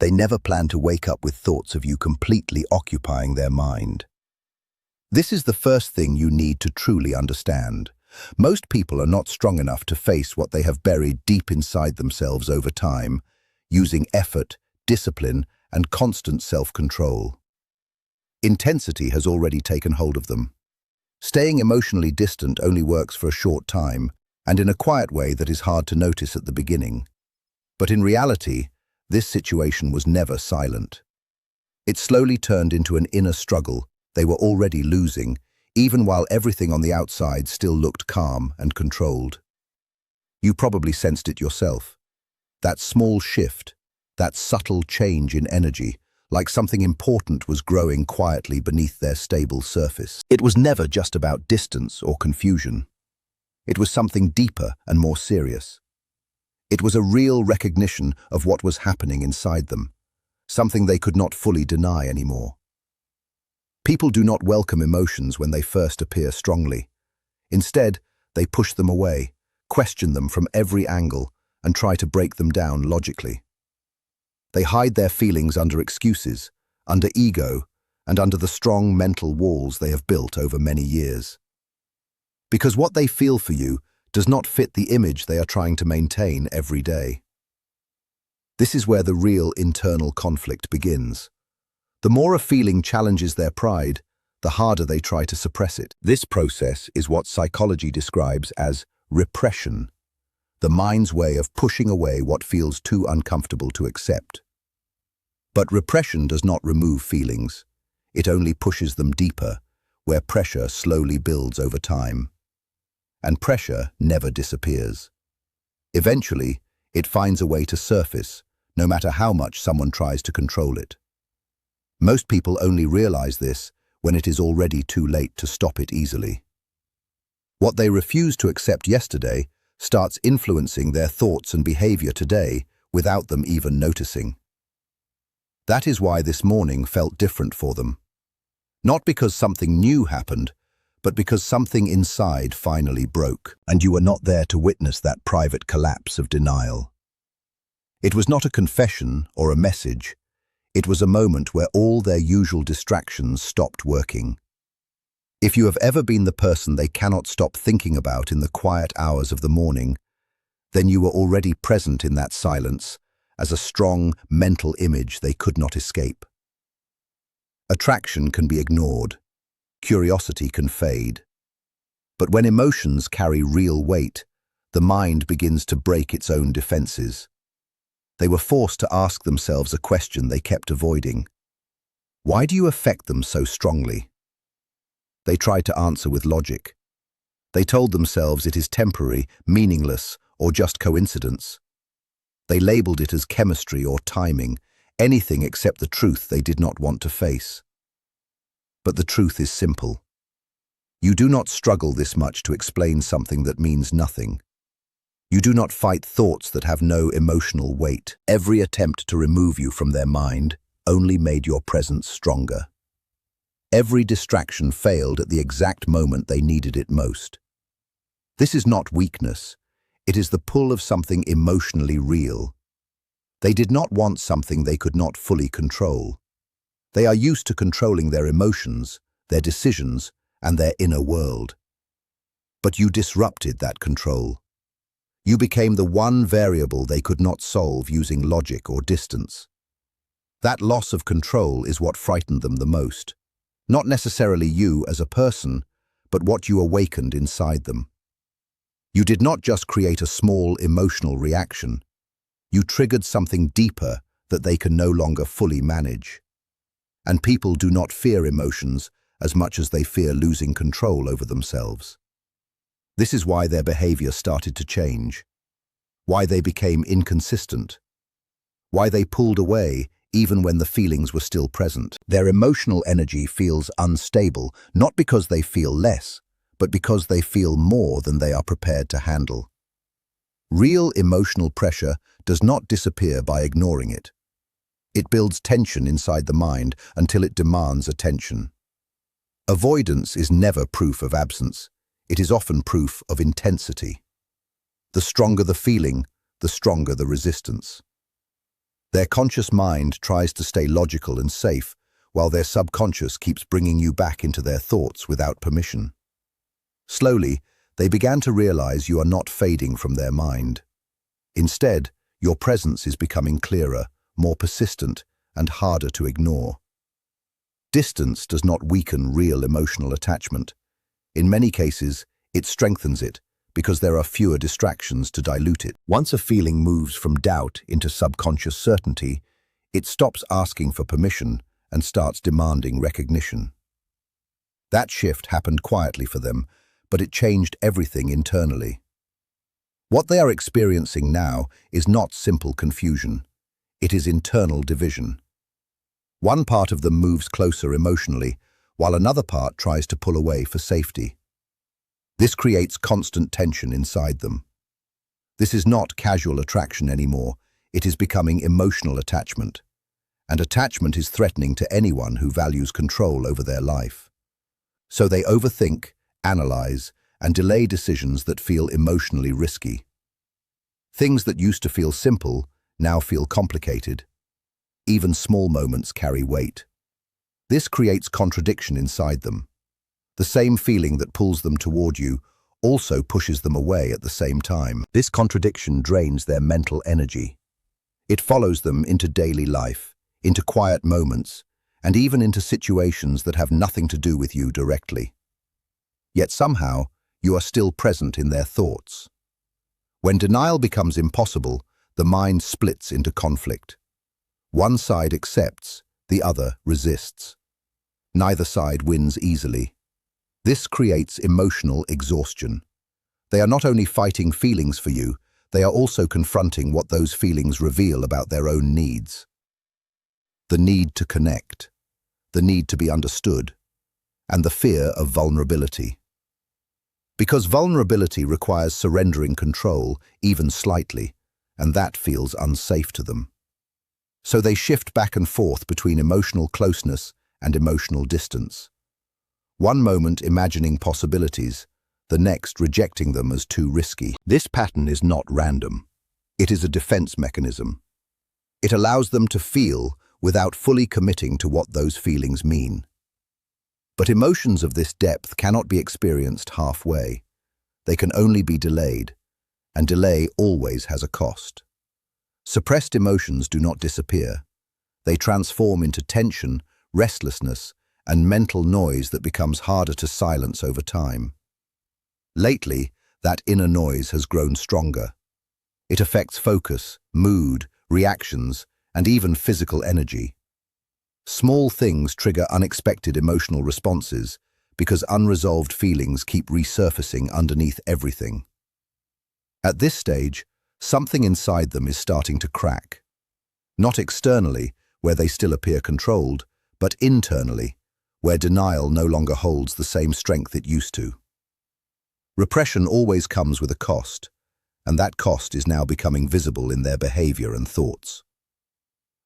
They never plan to wake up with thoughts of you completely occupying their mind. This is the first thing you need to truly understand. Most people are not strong enough to face what they have buried deep inside themselves over time, using effort, discipline, and constant self-control. Intensity has already taken hold of them. Staying emotionally distant only works for a short time, and in a quiet way that is hard to notice at the beginning. But in reality, this situation was never silent. It slowly turned into an inner struggle they were already losing, even while everything on the outside still looked calm and controlled. You probably sensed it yourself. That small shift, that subtle change in energy, like something important was growing quietly beneath their stable surface. It was never just about distance or confusion. It was something deeper and more serious. It was a real recognition of what was happening inside them, something they could not fully deny anymore. People do not welcome emotions when they first appear strongly. Instead, they push them away, question them from every angle, and try to break them down logically. They hide their feelings under excuses, under ego, and under the strong mental walls they have built over many years. Because what they feel for you does not fit the image they are trying to maintain every day. This is where the real internal conflict begins. The more a feeling challenges their pride, the harder they try to suppress it. This process is what psychology describes as repression, the mind's way of pushing away what feels too uncomfortable to accept. But repression does not remove feelings. It only pushes them deeper, where pressure slowly builds over time. And pressure never disappears. Eventually, it finds a way to surface, no matter how much someone tries to control it. Most people only realize this when it is already too late to stop it easily. What they refused to accept yesterday starts influencing their thoughts and behavior today without them even noticing. That is why this morning felt different for them. Not because something new happened, but because something inside finally broke, and you were not there to witness that private collapse of denial. It was not a confession or a message. It was a moment where all their usual distractions stopped working. If you have ever been the person they cannot stop thinking about in the quiet hours of the morning, then you were already present in that silence as a strong mental image they could not escape. Attraction can be ignored. Curiosity can fade. But when emotions carry real weight, the mind begins to break its own defenses. They were forced to ask themselves a question they kept avoiding. Why do you affect them so strongly? They tried to answer with logic. They told themselves it is temporary, meaningless, or just coincidence. They labeled it as chemistry or timing, anything except the truth they did not want to face. But the truth is simple. You do not struggle this much to explain something that means nothing. You do not fight thoughts that have no emotional weight. Every attempt to remove you from their mind only made your presence stronger. Every distraction failed at the exact moment they needed it most. This is not weakness. It is the pull of something emotionally real. They did not want something they could not fully control. They are used to controlling their emotions, their decisions, and their inner world. But you disrupted that control. You became the one variable they could not solve using logic or distance. That loss of control is what frightened them the most. Not necessarily you as a person, but what you awakened inside them. You did not just create a small emotional reaction. You triggered something deeper that they can no longer fully manage. And people do not fear emotions as much as they fear losing control over themselves. This is why their behavior started to change, why they became inconsistent, why they pulled away even when the feelings were still present. Their emotional energy feels unstable, not because they feel less, but because they feel more than they are prepared to handle. Real emotional pressure does not disappear by ignoring it. It builds tension inside the mind until it demands attention. Avoidance is never proof of absence. It is often proof of intensity. The stronger the feeling, the stronger the resistance. Their conscious mind tries to stay logical and safe, while their subconscious keeps bringing you back into their thoughts without permission. Slowly, they began to realize you are not fading from their mind. Instead, your presence is becoming clearer, more persistent, and harder to ignore. Distance does not weaken real emotional attachment. In many cases, it strengthens it because there are fewer distractions to dilute it. Once a feeling moves from doubt into subconscious certainty, it stops asking for permission and starts demanding recognition. That shift happened quietly for them, but it changed everything internally. What they are experiencing now is not simple confusion. It is internal division. One part of them moves closer emotionally, while another part tries to pull away for safety. This creates constant tension inside them. This is not casual attraction anymore, it is becoming emotional attachment. And attachment is threatening to anyone who values control over their life. So they overthink, analyze, and delay decisions that feel emotionally risky. Things that used to feel simple now feel complicated. Even small moments carry weight. This creates contradiction inside them. The same feeling that pulls them toward you also pushes them away at the same time. This contradiction drains their mental energy. It follows them into daily life, into quiet moments, and even into situations that have nothing to do with you directly. Yet somehow, you are still present in their thoughts. When denial becomes impossible, the mind splits into conflict. One side accepts, the other resists. Neither side wins easily. This creates emotional exhaustion. They are not only fighting feelings for you, they are also confronting what those feelings reveal about their own needs. The need to connect, the need to be understood, and the fear of vulnerability. Because vulnerability requires surrendering control, even slightly, and that feels unsafe to them. So they shift back and forth between emotional closeness and emotional distance. One moment imagining possibilities, the next rejecting them as too risky. This pattern is not random. It is a defense mechanism. It allows them to feel without fully committing to what those feelings mean. But emotions of this depth cannot be experienced halfway. They can only be delayed, and delay always has a cost. Suppressed emotions do not disappear. They transform into tension, restlessness, and mental noise that becomes harder to silence over time. Lately, that inner noise has grown stronger. It affects focus, mood, reactions, and even physical energy. Small things trigger unexpected emotional responses because unresolved feelings keep resurfacing underneath everything. At this stage, something inside them is starting to crack. Not externally, where they still appear controlled, but internally, where denial no longer holds the same strength it used to. Repression always comes with a cost, and that cost is now becoming visible in their behavior and thoughts.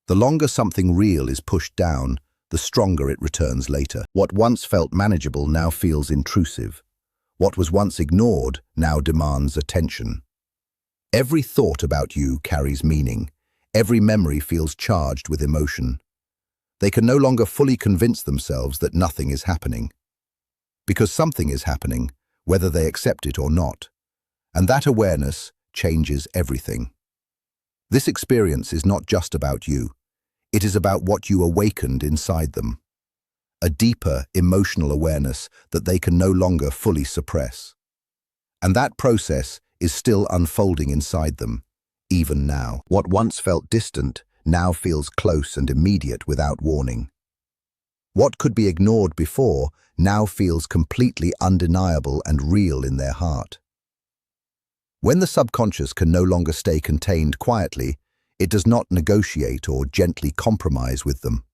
The longer something real is pushed down, the stronger it returns later. What once felt manageable now feels intrusive. What was once ignored now demands attention. Every thought about you carries meaning. Every memory feels charged with emotion. They can no longer fully convince themselves that nothing is happening. Because something is happening, whether they accept it or not. And that awareness changes everything. This experience is not just about you. It is about what you awakened inside them. A deeper emotional awareness that they can no longer fully suppress. And that process is still unfolding inside them, even now. What once felt distant now feels close and immediate without warning. What could be ignored before now feels completely undeniable and real in their heart. When the subconscious can no longer stay contained quietly, it does not negotiate or gently compromise with them.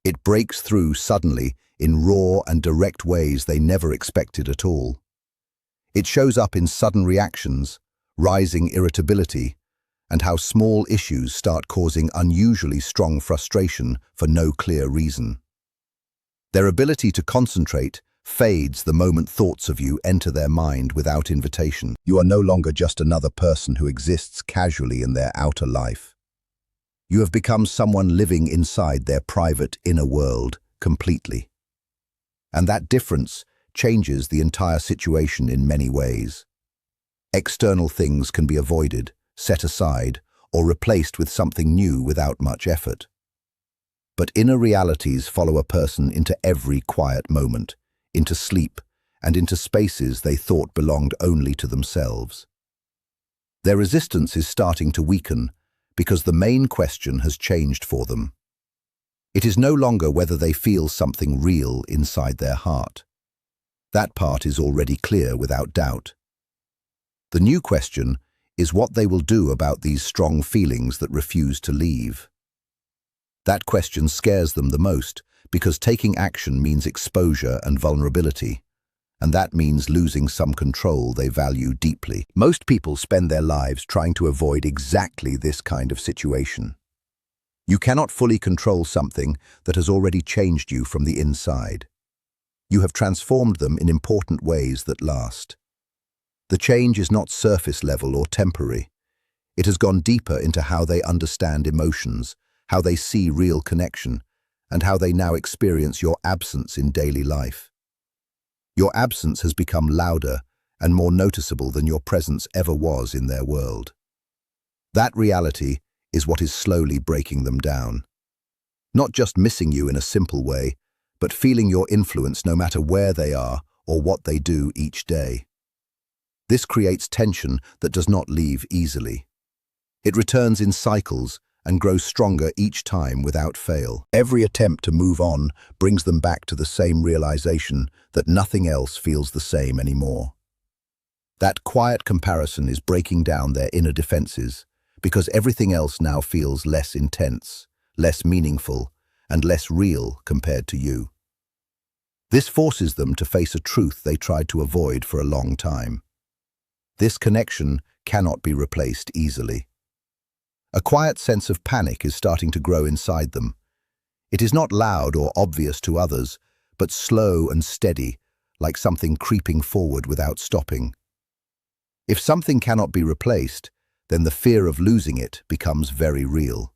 It breaks through suddenly in raw and direct ways they never expected at all. It shows up in sudden reactions, rising irritability, and how small issues start causing unusually strong frustration for no clear reason. Their ability to concentrate fades the moment thoughts of you enter their mind without invitation. You are no longer just another person who exists casually in their outer life. You have become someone living inside their private inner world completely. And that difference changes the entire situation in many ways. External things can be avoided, set aside, or replaced with something new without much effort. But inner realities follow a person into every quiet moment, into sleep, and into spaces they thought belonged only to themselves. Their resistance is starting to weaken because the main question has changed for them. It is no longer whether they feel something real inside their heart. That part is already clear without doubt. The new question is what they will do about these strong feelings that refuse to leave. That question scares them the most because taking action means exposure and vulnerability, and that means losing some control they value deeply. Most people spend their lives trying to avoid exactly this kind of situation. You cannot fully control something that has already changed you from the inside. You have transformed them in important ways that last. The change is not surface level or temporary. It has gone deeper into how they understand emotions, how they see real connection, and how they now experience your absence in daily life. Your absence has become louder and more noticeable than your presence ever was in their world. That reality is what is slowly breaking them down. Not just missing you in a simple way, but feeling your influence no matter where they are or what they do each day. This creates tension that does not leave easily. It returns in cycles and grows stronger each time without fail. Every attempt to move on brings them back to the same realization that nothing else feels the same anymore. That quiet comparison is breaking down their inner defenses because everything else now feels less intense, less meaningful, and less real compared to you. This forces them to face a truth they tried to avoid for a long time. This connection cannot be replaced easily. A quiet sense of panic is starting to grow inside them. It is not loud or obvious to others, but slow and steady, like something creeping forward without stopping. If something cannot be replaced, then the fear of losing it becomes very real.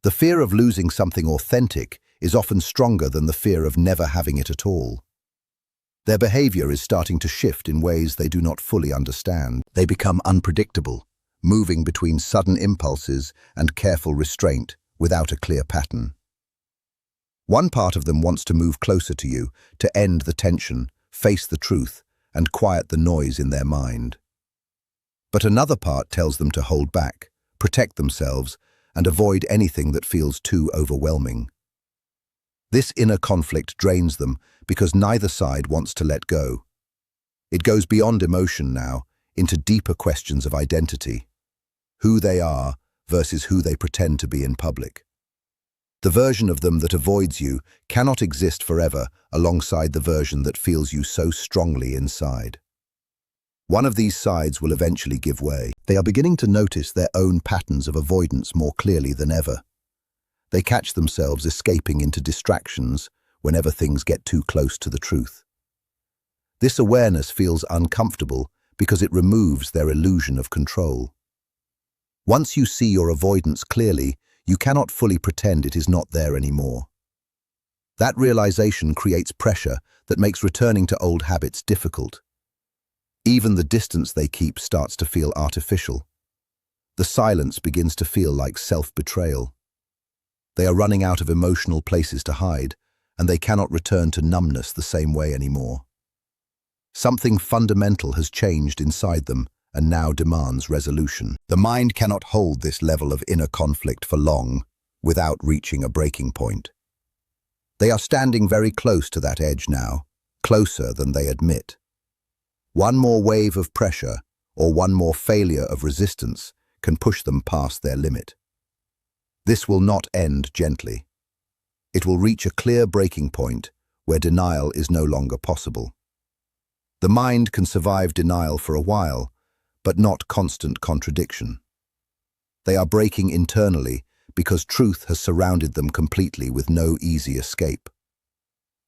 The fear of losing something authentic is often stronger than the fear of never having it at all. Their behavior is starting to shift in ways they do not fully understand. They become unpredictable, moving between sudden impulses and careful restraint without a clear pattern. One part of them wants to move closer to you, to end the tension, face the truth, and quiet the noise in their mind. But another part tells them to hold back, protect themselves, and avoid anything that feels too overwhelming. This inner conflict drains them because neither side wants to let go. It goes beyond emotion now, into deeper questions of identity. Who they are versus who they pretend to be in public. The version of them that avoids you cannot exist forever alongside the version that feels you so strongly inside. One of these sides will eventually give way. They are beginning to notice their own patterns of avoidance more clearly than ever. They catch themselves escaping into distractions whenever things get too close to the truth. This awareness feels uncomfortable because it removes their illusion of control. Once you see your avoidance clearly, you cannot fully pretend it is not there anymore. That realization creates pressure that makes returning to old habits difficult. Even the distance they keep starts to feel artificial. The silence begins to feel like self-betrayal. They are running out of emotional places to hide, and they cannot return to numbness the same way anymore. Something fundamental has changed inside them and now demands resolution. The mind cannot hold this level of inner conflict for long without reaching a breaking point. They are standing very close to that edge now, closer than they admit. One more wave of pressure or one more failure of resistance can push them past their limit. This will not end gently. It will reach a clear breaking point where denial is no longer possible. The mind can survive denial for a while, but not constant contradiction. They are breaking internally because truth has surrounded them completely with no easy escape.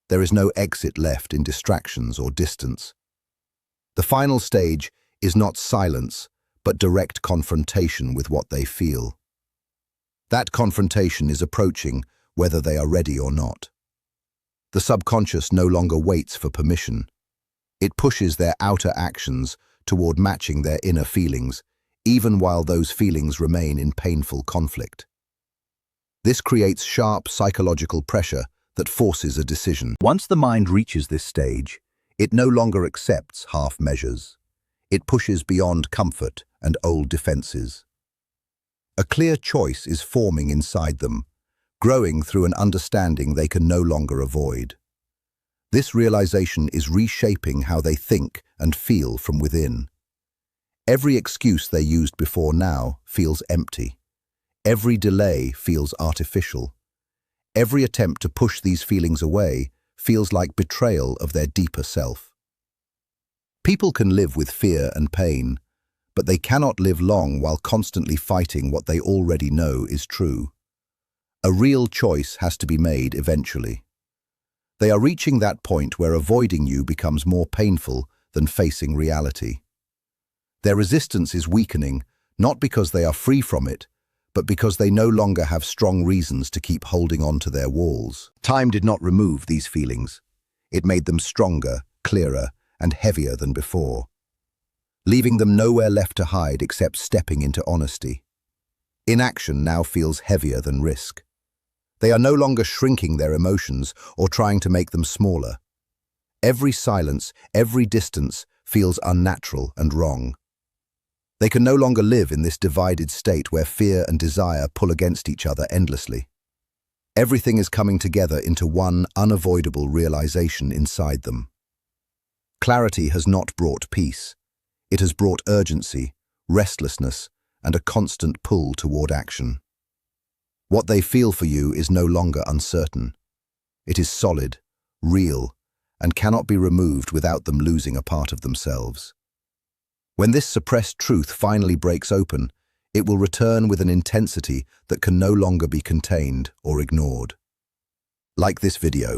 There is no exit left in distractions or distance. The final stage is not silence, but direct confrontation with what they feel. That confrontation is approaching, whether they are ready or not. The subconscious no longer waits for permission. It pushes their outer actions toward matching their inner feelings, even while those feelings remain in painful conflict. This creates sharp psychological pressure that forces a decision. Once the mind reaches this stage, it no longer accepts half measures. It pushes beyond comfort and old defenses. A clear choice is forming inside them, growing through an understanding they can no longer avoid. This realization is reshaping how they think and feel from within. Every excuse they used before now feels empty. Every delay feels artificial. Every attempt to push these feelings away feels like betrayal of their deeper self. People can live with fear and pain, but they cannot live long while constantly fighting what they already know is true. A real choice has to be made eventually. They are reaching that point where avoiding you becomes more painful than facing reality. Their resistance is weakening, not because they are free from it, but because they no longer have strong reasons to keep holding on to their walls. Time did not remove these feelings. It made them stronger, clearer, and heavier than before, leaving them nowhere left to hide except stepping into honesty. Inaction now feels heavier than risk. They are no longer shrinking their emotions or trying to make them smaller. Every silence, every distance feels unnatural and wrong. They can no longer live in this divided state where fear and desire pull against each other endlessly. Everything is coming together into one unavoidable realization inside them. Clarity has not brought peace. It has brought urgency, restlessness, and a constant pull toward action. What they feel for you is no longer uncertain. It is solid, real, and cannot be removed without them losing a part of themselves. When this suppressed truth finally breaks open, it will return with an intensity that can no longer be contained or ignored. Like this video,